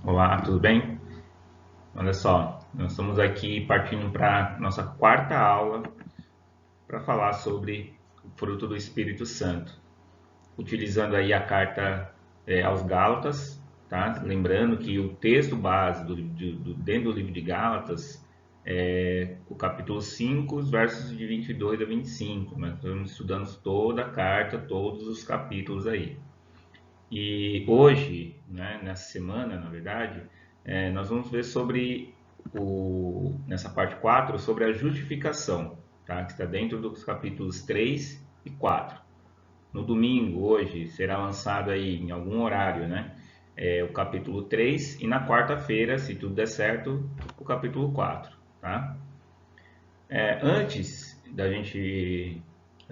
Olá, tudo bem? Olha só, nós estamos aqui partindo para nossa quarta aula para falar sobre o fruto do Espírito Santo, utilizando aí a carta aos Gálatas, tá? Lembrando que o texto base dentro do livro de Gálatas é o capítulo 5, os versos de 22 a 25. Nós estamos estudando toda a carta, todos os capítulos aí. E hoje, né, nessa semana, na verdade, nós vamos ver nessa parte 4 sobre a justificação, tá? Que está dentro dos capítulos 3 e 4. No domingo, hoje, será lançado aí em algum horário, né? O capítulo 3 e na quarta-feira, se tudo der certo, o capítulo 4, tá? Antes da gente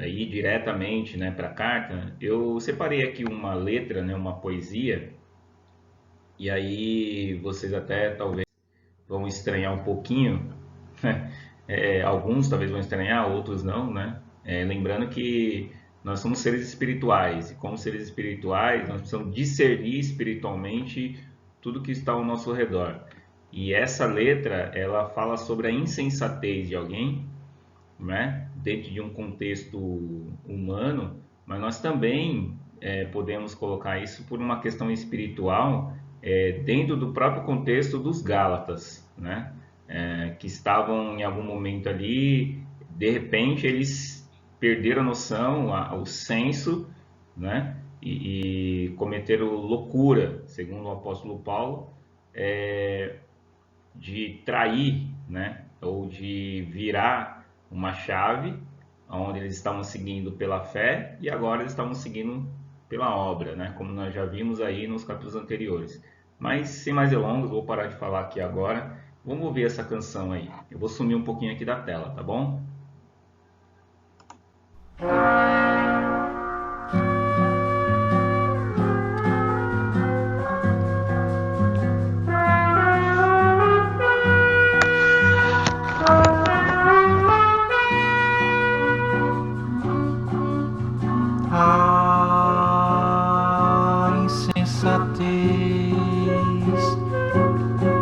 ir diretamente, né, para a carta, eu separei aqui uma letra, né, uma poesia, e aí vocês até talvez vão estranhar um pouquinho, né? Alguns talvez vão estranhar, outros não, né? Lembrando que nós somos seres espirituais, e como seres espirituais, nós precisamos discernir espiritualmente tudo que está ao nosso redor. E essa letra, ela fala sobre a insensatez de alguém, né, dentro de um contexto humano, mas nós também podemos colocar isso por uma questão espiritual dentro do próprio contexto dos Gálatas, né, que estavam em algum momento ali, de repente eles perderam a noção, o senso, né, e cometeram loucura, segundo o apóstolo Paulo, de trair, né, ou de virar uma chave, onde eles estavam seguindo pela fé e agora eles estavam seguindo pela obra, né, como nós já vimos aí nos capítulos anteriores. Mas sem mais delongas, vou parar de falar aqui agora. Vamos ouvir essa canção aí. Eu vou sumir um pouquinho aqui da tela, tá bom? A insensatez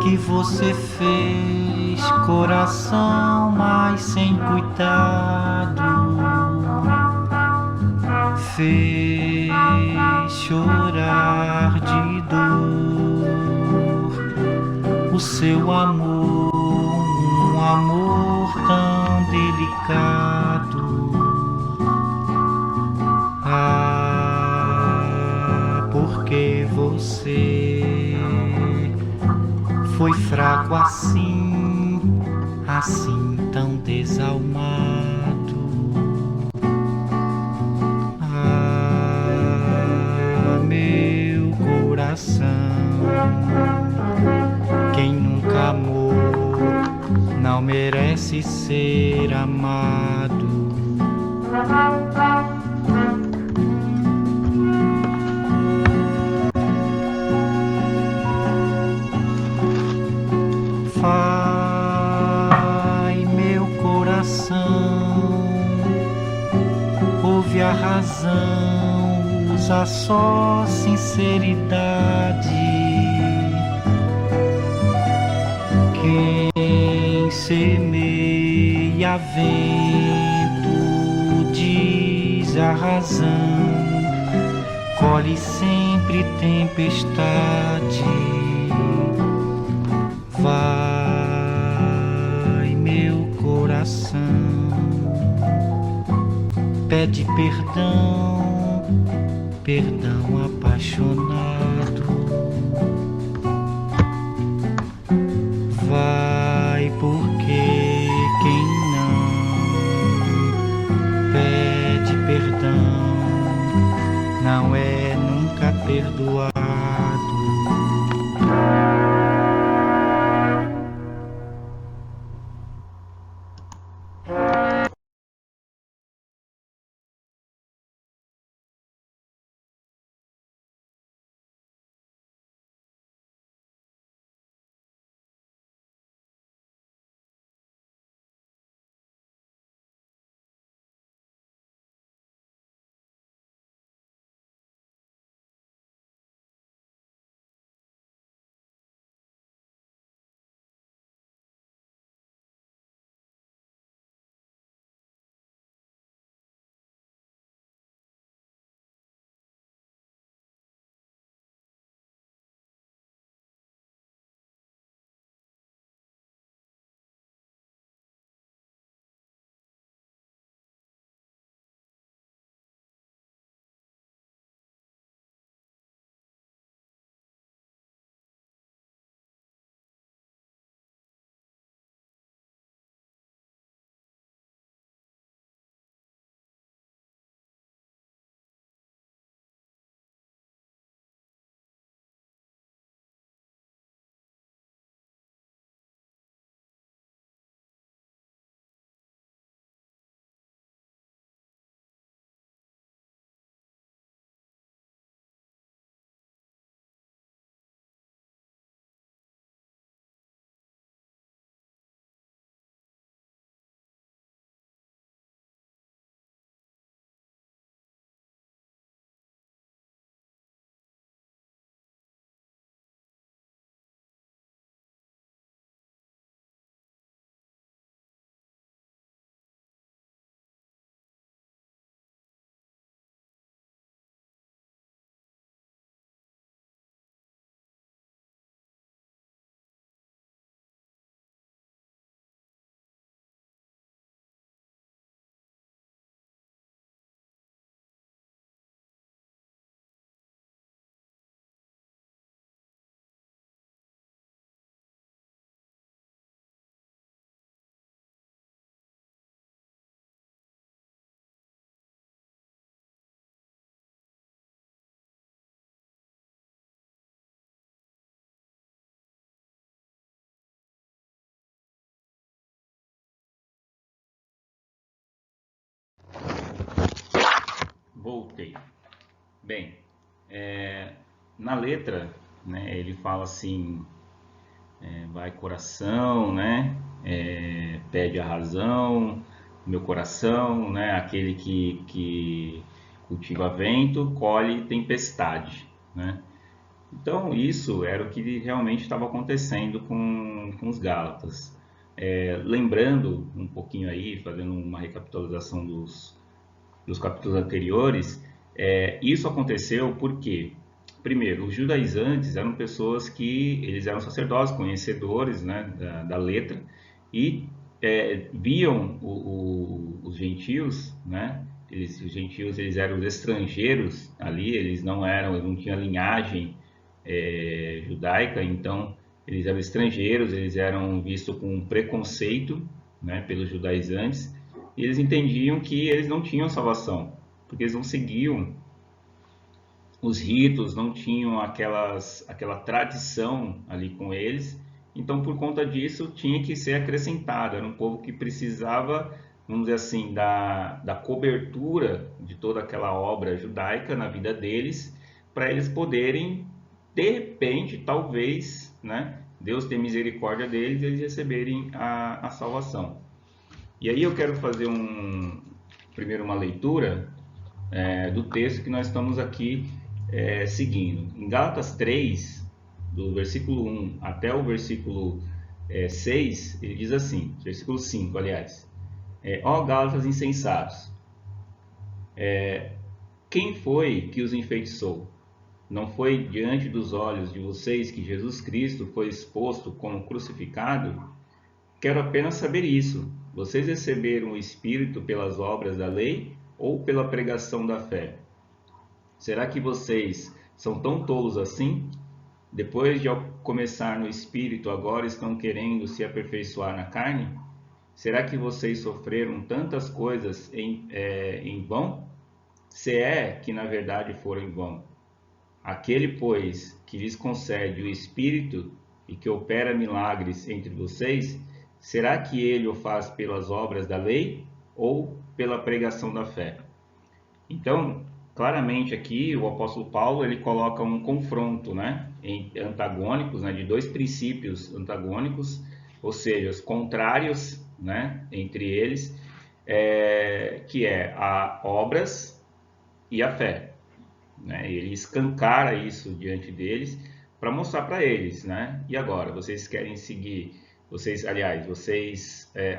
que você fez, coração, mas sem cuidado, fez chorar de dor o seu amor, um amor tão delicado. Porque você foi fraco assim, assim tão desalmado. Meu coração, quem nunca amou não merece ser amado. Vai, meu coração, ouve a razão, usa só sinceridade. Quem semeia vento diz a razão, colhe sempre tempestade. Vai, meu coração, pede perdão, perdão apaixonado. Vai, porque quem não pede perdão não é nunca perdoado. Voltei. Bem, na letra, né, ele fala assim, vai coração, né, pede a razão, meu coração, né, aquele que cultiva vento, colhe tempestade, né. Então isso era o que realmente estava acontecendo com os Gálatas. Lembrando um pouquinho aí, fazendo uma recapitulação dos capítulos anteriores, isso aconteceu porque, primeiro, os judaizantes eram pessoas que eles eram sacerdotes, conhecedores, né, da letra, e viam os gentios, né, os gentios eles eram os estrangeiros ali, eles não tinham linhagem judaica, então eles eram estrangeiros, eles eram vistos com preconceito, né, pelos judaizantes, e eles entendiam que eles não tinham salvação, porque eles não seguiam os ritos, não tinham aquela tradição ali com eles. Então, por conta disso, tinha que ser acrescentado. Era um povo que precisava, vamos dizer assim, da cobertura de toda aquela obra judaica na vida deles, para eles poderem, de repente, talvez, né, Deus ter misericórdia deles e eles receberem a salvação. E aí eu quero fazer primeiro uma leitura do texto que nós estamos aqui seguindo. Em Gálatas 3, do versículo 1 até o versículo 6, ele diz assim, versículo 5, aliás. Ó Gálatas insensatos, quem foi que os enfeitiçou? Não foi diante dos olhos de vocês que Jesus Cristo foi exposto como crucificado? Quero apenas saber isso. Vocês receberam o Espírito pelas obras da lei ou pela pregação da fé? Será que vocês são tão tolos assim? Depois de começar no Espírito, agora estão querendo se aperfeiçoar na carne? Será que vocês sofreram tantas coisas em vão? Se é que na verdade foram em vão. Aquele, pois, que lhes concede o Espírito e que opera milagres entre vocês, será que ele o faz pelas obras da lei ou pela pregação da fé? Então, claramente aqui o apóstolo Paulo ele coloca um confronto, né, antagônicos, né, de dois princípios antagônicos, ou seja, os contrários, né, entre eles, que é a obras e a fé. Né? Ele escancara isso diante deles para mostrar para eles, né? E agora, vocês querem seguir? Vocês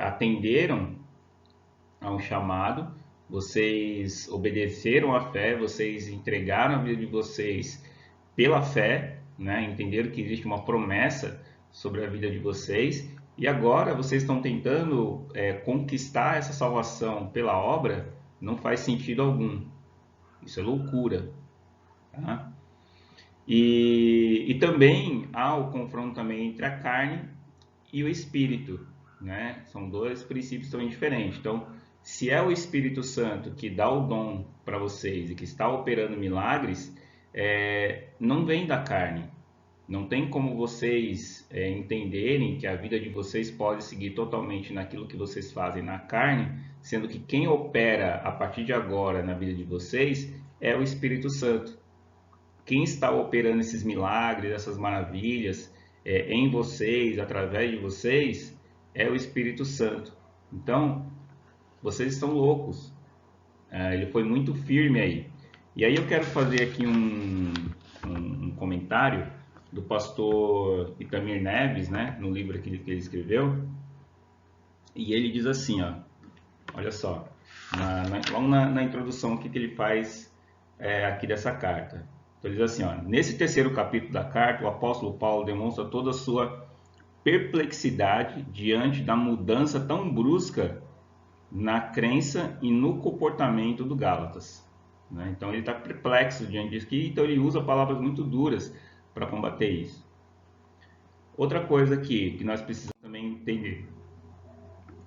atenderam a um chamado, vocês obedeceram à fé, vocês entregaram a vida de vocês pela fé, né? Entenderam que existe uma promessa sobre a vida de vocês e agora vocês estão tentando conquistar essa salvação pela obra? Não faz sentido algum. Isso é loucura. Tá? E também há o confronto também entre a carne e o espírito, né? São dois princípios também diferentes. Então, se é o Espírito Santo que dá o dom para vocês e que está operando milagres, não vem da carne. Não tem como vocês entenderem que a vida de vocês pode seguir totalmente naquilo que vocês fazem na carne, sendo que quem opera a partir de agora na vida de vocês é o Espírito Santo. Quem está operando esses milagres, essas maravilhas em vocês, através de vocês, é o Espírito Santo. Então, vocês estão loucos. Ele foi muito firme aí. E aí eu quero fazer aqui um comentário do pastor Itamir Neves, né, no livro que ele escreveu. E ele diz assim, ó, olha só, logo na introdução, o que ele faz aqui dessa carta. Então, ele diz assim, ó, nesse terceiro capítulo da carta, o apóstolo Paulo demonstra toda a sua perplexidade diante da mudança tão brusca na crença e no comportamento do Gálatas. Né? Então, ele está perplexo diante disso, então ele usa palavras muito duras para combater isso. Outra coisa aqui que nós precisamos também entender,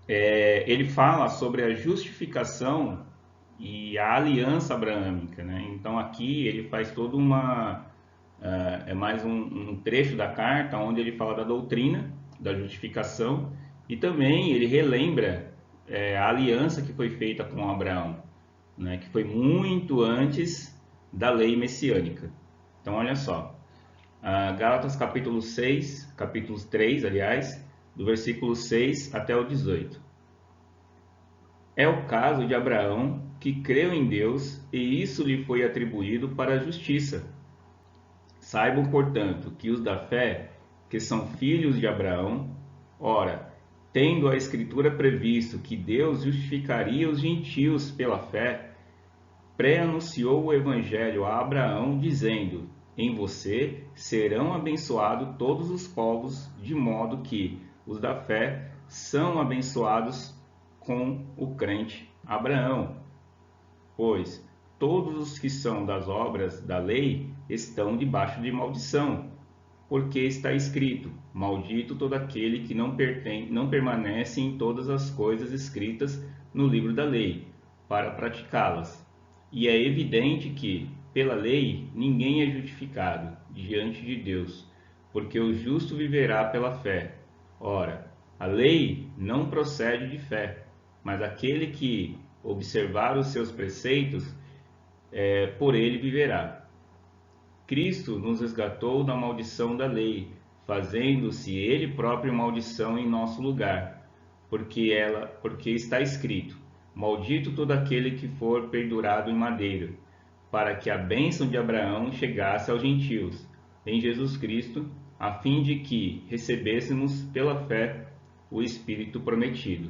ele fala sobre a justificação e a aliança abraâmica, né? Então aqui ele faz toda mais um trecho da carta onde ele fala da doutrina, da e também ele relembra a aliança que foi feita com Abraão. né, que foi muito antes da lei messiânica. Então, olha só, Gálatas capítulo 6, capítulo 3, aliás, do versículo 6 até o 18. É o caso de Abraão, que creu em Deus e isso lhe foi atribuído para a justiça. Saibam, portanto, que os da fé, que são filhos de Abraão, ora, tendo a Escritura previsto que Deus justificaria os gentios pela fé, pré-anunciou o Evangelho a Abraão, dizendo: em você serão abençoados todos os povos, de modo que os da fé são abençoados com o crente Abraão. Pois todos os que são das obras da lei estão debaixo de maldição, porque está escrito: maldito todo aquele que não permanece em todas as coisas escritas no livro da lei, para praticá-las. E é evidente que, pela lei, ninguém é justificado diante de Deus, porque o justo viverá pela fé. Ora, a lei não procede de fé, mas aquele que observar os seus preceitos, por ele viverá. Cristo nos resgatou da maldição da lei, fazendo-se ele próprio maldição em nosso lugar, porque está escrito: maldito todo aquele que for pendurado em madeiro, para que a bênção de Abraão chegasse aos gentios, em Jesus Cristo, a fim de que recebêssemos pela fé o Espírito prometido.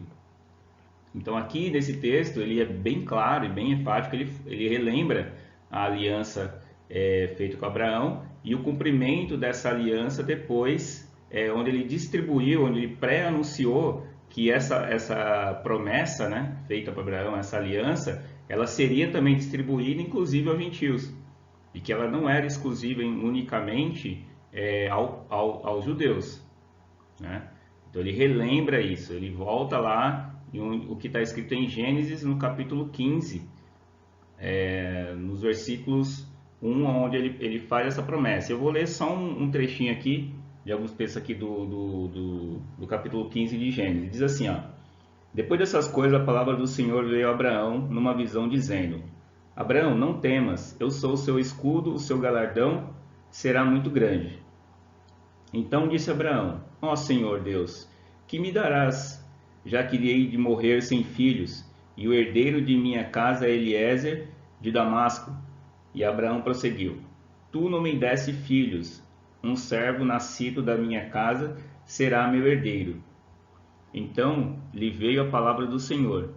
Então aqui nesse texto ele é bem claro e bem enfático, ele relembra a aliança feita com Abraão e o cumprimento dessa aliança depois, onde ele distribuiu, onde ele pré-anunciou que essa promessa, né, feita para Abraão, essa aliança, ela seria também distribuída inclusive aos gentios, e que ela não era exclusiva unicamente aos judeus, né? Então ele relembra isso, ele volta lá o que está escrito em Gênesis no capítulo 15, nos versículos 1, onde ele faz essa promessa. Eu vou ler só um trechinho aqui, de alguns textos aqui do capítulo 15 de Gênesis. Diz assim, ó: depois dessas coisas, a palavra do Senhor veio a Abraão numa visão, dizendo: Abraão, não temas, eu sou o seu escudo, o seu galardão será muito grande. Então disse Abraão: ó Senhor Deus, que me darás, já que hei de morrer sem filhos, e o herdeiro de minha casa é Eliezer de Damasco? E Abraão prosseguiu: tu não me deste filhos, um servo nascido da minha casa será meu herdeiro. Então lhe veio a palavra do Senhor: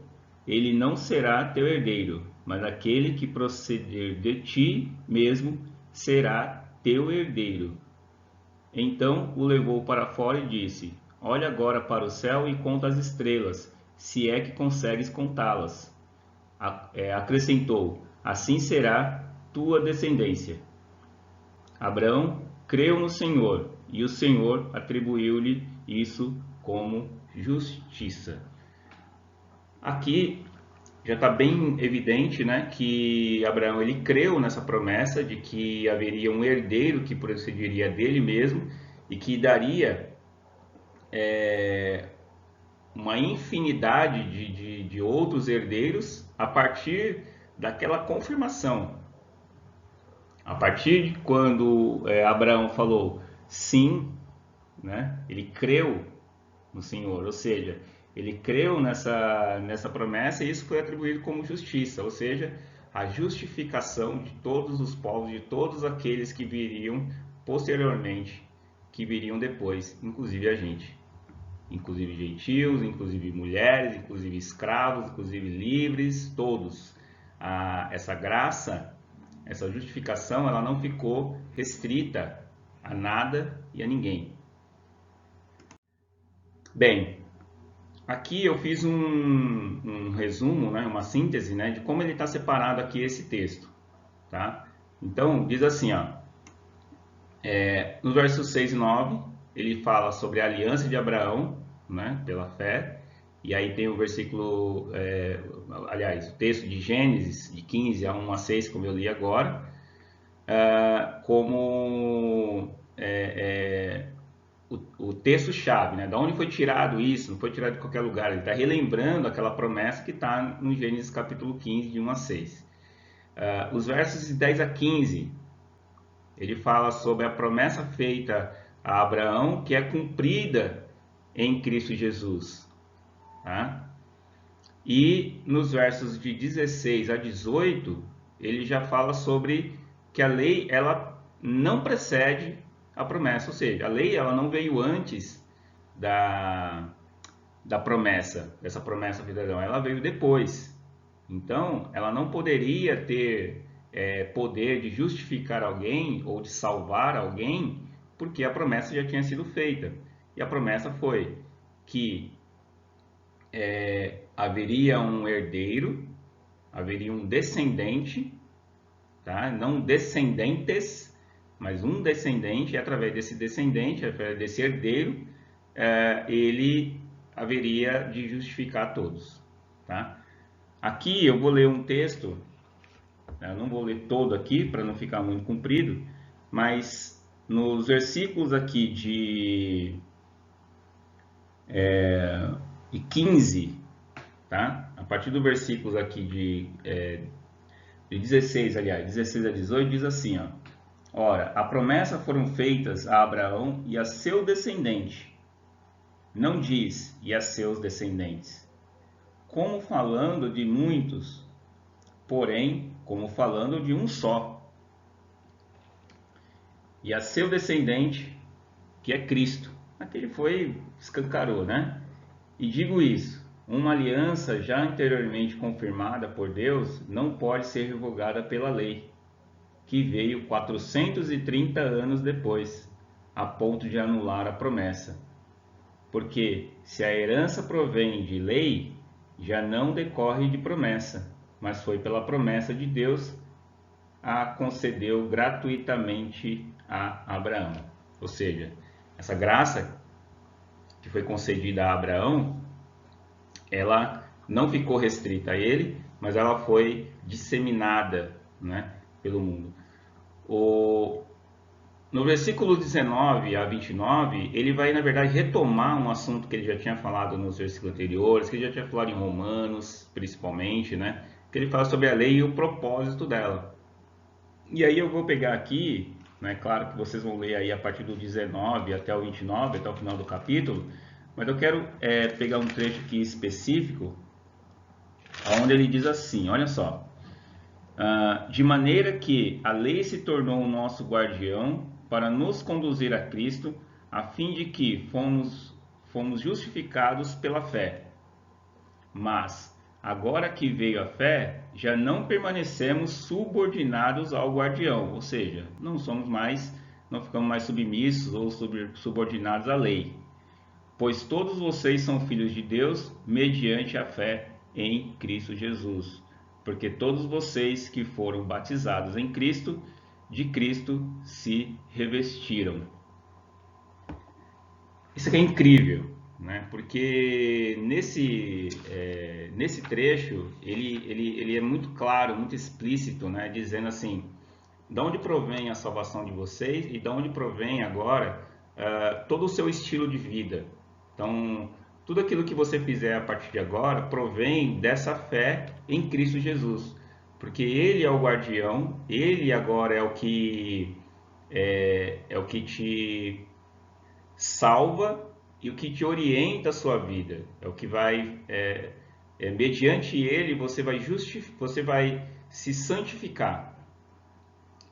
ele não será teu herdeiro, mas aquele que proceder de ti mesmo será teu herdeiro. Então o levou para fora e disse: olha agora para o céu e conta as estrelas, se é que consegues contá-las. Acrescentou: assim será tua descendência. Abraão creu no Senhor, e o Senhor atribuiu-lhe isso como justiça. Aqui já está bem evidente, né, que Abraão ele creu nessa promessa de que haveria um herdeiro que procederia dele mesmo e que daria uma infinidade de outros herdeiros a partir daquela confirmação. A partir de quando Abraão falou sim, né, ele creu no Senhor, ou seja, ele creu nessa promessa e isso foi atribuído como justiça, ou seja, a justificação de todos os povos, de todos aqueles que viriam posteriormente, que viriam depois, inclusive a gente. Inclusive gentios, inclusive mulheres, inclusive escravos, inclusive livres, todos. Essa graça, essa justificação, ela não ficou restrita a nada e a ninguém. Bem, aqui eu fiz um resumo, né, uma síntese, né, de como ele está separado aqui esse texto. Tá? Então, diz assim, ó, nos versos 6 e 9, ele fala sobre a aliança de Abraão, né, pela fé, e aí tem o versículo, aliás, o texto de Gênesis, de 15 a 1 a 6, como eu li agora, como o texto-chave, né? Da onde foi tirado isso? Não foi tirado de qualquer lugar. Ele está relembrando aquela promessa que está no Gênesis capítulo 15, de 1 a 6. Os versos de 10 a 15, ele fala sobre a promessa feita a Abraão, que é cumprida em Cristo Jesus. Tá? E nos versos de 16 a 18, ele já fala sobre que a lei ela não precede a promessa, ou seja, a lei ela não veio antes da promessa, dessa promessa feita a Abraão, ela veio depois. Então, ela não poderia ter poder de justificar alguém ou de salvar alguém, porque a promessa já tinha sido feita. E a promessa foi que haveria um herdeiro, haveria um descendente, tá? Não descendentes, mas um descendente, e através desse descendente, através desse herdeiro, ele haveria de justificar todos. Tá? Aqui eu vou ler um texto, eu não vou ler todo aqui para não ficar muito comprido, mas nos versículos aqui de 15, tá? A partir do versículos aqui de 16, aliás, 16 a 18, diz assim, ó: Ora, a promessa foram feitas a Abraão e a seu descendente. Não diz, e a seus descendentes, como falando de muitos, porém, como falando de um só. E a seu descendente, que é Cristo. Aqui ele foi, escancarou, né? E digo isso, uma aliança já anteriormente confirmada por Deus não pode ser revogada pela lei, que veio 430 anos depois, a ponto de anular a promessa. Porque se a herança provém de lei, já não decorre de promessa, mas foi pela promessa de Deus a concedeu gratuitamente a Abraão. Ou seja, essa graça que foi concedida a Abraão, ela não ficou restrita a ele, mas ela foi disseminada, né, pelo mundo. No versículo 19 a 29, ele vai, na verdade, retomar um assunto que ele já tinha falado nos versículos anteriores, que ele já tinha falado em Romanos, principalmente, né? Que ele fala sobre a lei e o propósito dela. E aí eu vou pegar aqui, né? Claro que vocês vão ler aí a partir do 19 até o 29, até o final do capítulo, mas eu quero pegar um trecho aqui específico, onde ele diz assim, olha só: de maneira que a lei se tornou o nosso guardião para nos conduzir a Cristo, a fim de que fomos justificados pela fé. Mas, agora que veio a fé, já não permanecemos subordinados ao guardião, ou seja, não ficamos mais submissos ou subordinados à lei. Pois todos vocês são filhos de Deus mediante a fé em Cristo Jesus. Porque todos vocês que foram batizados em Cristo, de Cristo se revestiram. Isso aqui é incrível, né? Porque nesse trecho ele é muito claro, muito explícito, né? Dizendo assim, de onde provém a salvação de vocês e de onde provém agora todo o seu estilo de vida. Então, tudo aquilo que você fizer a partir de agora provém dessa fé em Cristo Jesus. Porque Ele é o guardião, Ele agora é o que te salva e o que te orienta a sua vida. É o que vai, mediante Ele, você vai se santificar.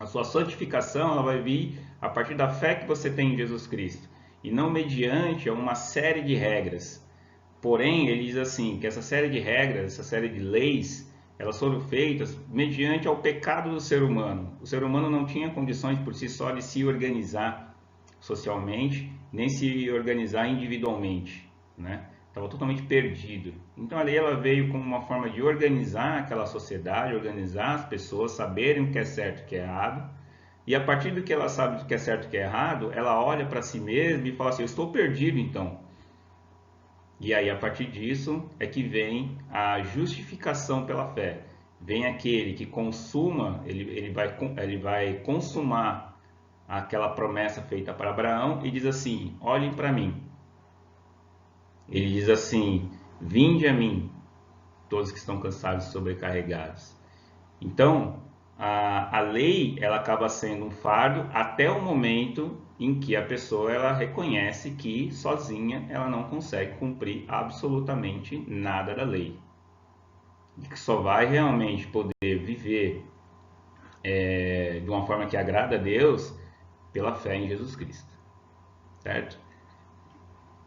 A sua santificação ela vai vir a partir da fé que você tem em Jesus Cristo. E não mediante uma série de regras. Porém, ele diz assim, que essa série de regras, essa série de leis, elas foram feitas mediante ao pecado do ser humano. O ser humano não tinha condições por si só de se organizar socialmente, nem se organizar individualmente, né? Estava totalmente perdido. Então a lei ela veio como uma forma de organizar aquela sociedade, organizar as pessoas, saberem o que é certo e o que é errado. E a partir do que ela sabe do que é certo e o que é errado, ela olha para si mesma e fala assim, eu estou perdido então. E aí, a partir disso, é que vem a justificação pela fé. Vem aquele que consuma, ele vai consumar aquela promessa feita para Abraão e diz assim: olhem para mim. Ele diz assim: vinde a mim, todos que estão cansados e sobrecarregados. Então, a lei ela acaba sendo um fardo até o momento em que a pessoa ela reconhece que sozinha ela não consegue cumprir absolutamente nada da lei. E que só vai realmente poder viver de uma forma que agrada a Deus pela fé em Jesus Cristo, certo?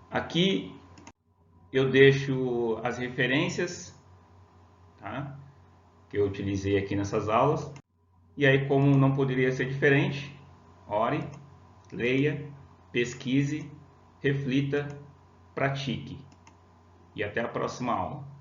Aqui eu deixo as referências, tá? Que eu utilizei aqui nessas aulas. E aí, como não poderia ser diferente, ore, leia, pesquise, reflita, pratique. E até a próxima aula.